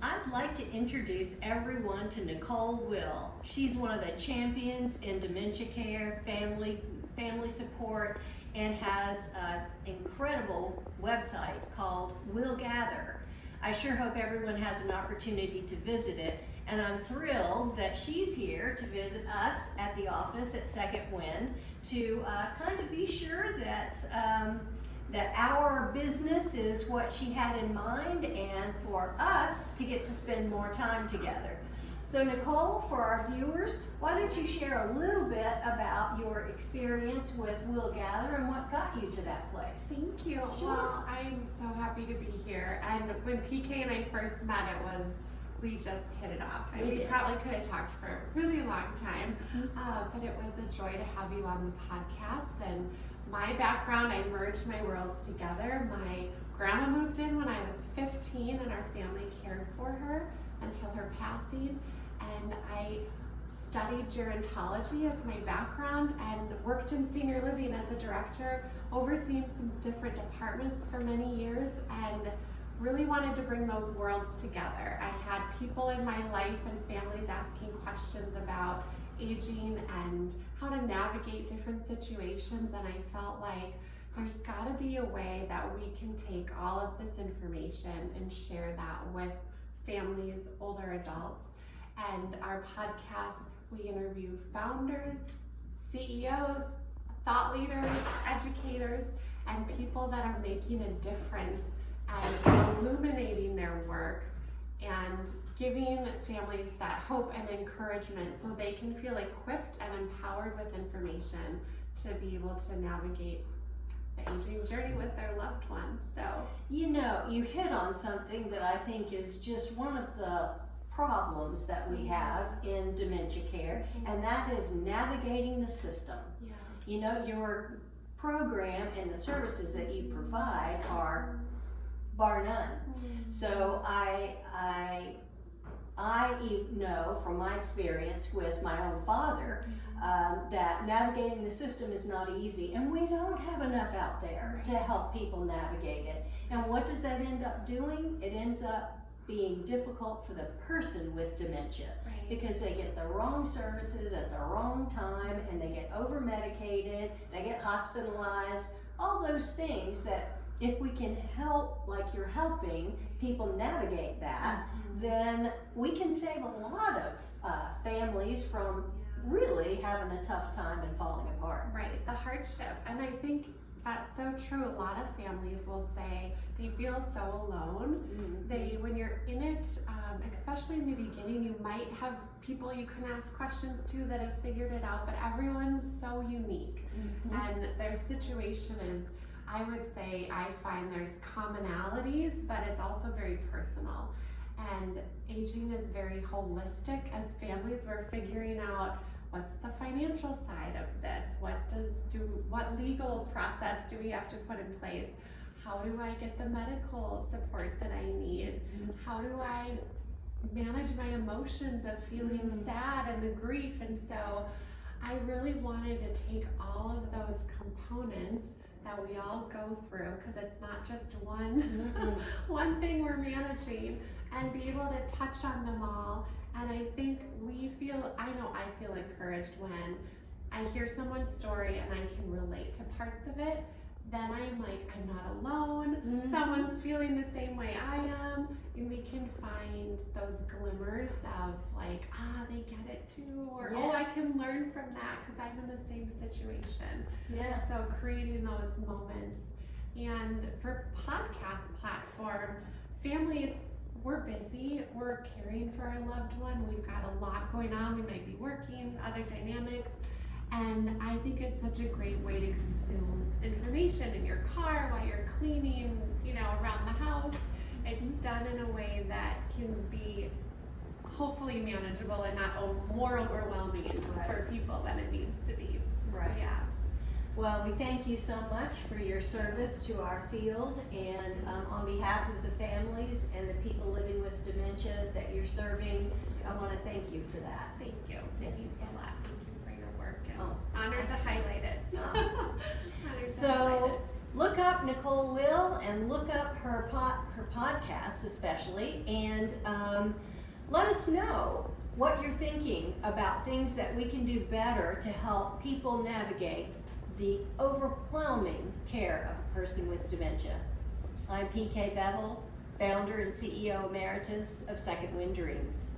I'd like to introduce everyone to Nicole Will. She's one of the champions in dementia care, family support, and has an incredible website called willGather. I sure hope everyone has an opportunity to visit it, and I'm thrilled that she's here to visit us at the office at Second Wind to kind of be sure that that our business is what she had in mind, and for us to get to spend more time together. So Nicole, for our viewers, why don't you share a little bit about your experience with willGather and what got you to that place? Thank you. Sure. Well, I'm so happy to be here. And when PK and I first met, we just hit it off. And we probably could have talked for a really long time, but it was a joy to have you on the podcast. And my background, I merged my worlds together. My grandma moved in when I was 15, and our family cared for her until her passing. And I studied gerontology as my background and worked in senior living as a director, overseeing some different departments for many years, and really wanted to bring those worlds together. I had people in my life and families asking questions about aging and how to navigate different situations, and I felt like there's got to be a way that we can take all of this information and share that with families, older adults. And our podcast, we interview founders, CEOs, thought leaders, educators, and people that are making a difference and illuminating their work and giving families that hope and encouragement so they can feel equipped and empowered with information to be able to navigate the aging journey with their loved ones. So, you know, you hit on something that I think is just one of the problems that we have in dementia care, and that is navigating the system. yeah. You know, your program and the services that you provide are bar none. So I know from my experience with my own father that navigating the system is not easy, and we don't have enough out there to help people navigate it. And what does that end up doing? It ends up being difficult for the person with dementia, because they get the wrong services at the wrong time, and they get over medicated, they get hospitalized, all those things that if we can help, like you're helping people navigate that, then we can save a lot of families from really having a tough time and falling apart. Right, the hardship. And I think that's so true. A lot of families will say they feel so alone. When you're in it, especially in the beginning, you might have people you can ask questions to that have figured it out, but everyone's so unique. And their situation is, I would say, I find there's commonalities, but it's also very personal. And aging is very holistic. As families, we're figuring out what's the financial side of this? What legal process do we have to put in place? How do I get the medical support that I need? How do I manage my emotions of feeling sad and the grief? And so I really wanted to take all of those components that we all go through, because it's not just one thing we're managing, and be able to touch on them all. And I think I feel encouraged when I hear someone's story and I can relate to parts of it. Then I'm like, I'm not alone. Someone's feeling the same way I am, and we can find those glimmers of like, they get it too, or I can learn from that because I'm in the same situation. So creating those moments. And for podcast platform, families, we're busy, we're caring for our loved one, we've got a lot going on, we might be working, other dynamics, and I think it's such a great way to consume information in your car while you're cleaning, around the house. It's done in a way that can be hopefully manageable and not more overwhelming for people than it needs to be. Yeah. Well, we thank you so much for your service to our field, and on behalf of the families and the people living with dementia that you're serving, I want to thank you for that. Thank you. Yes. It means a lot. Thank you for your work, and Oh, honored to highlight it. So look up Nicole Will and look up her podcast especially, and let us know what you're thinking about things that we can do better to help people navigate the overwhelming care of a person with dementia. I'm PK Bevel, founder and CEO Emeritus of Second Wind Dreams.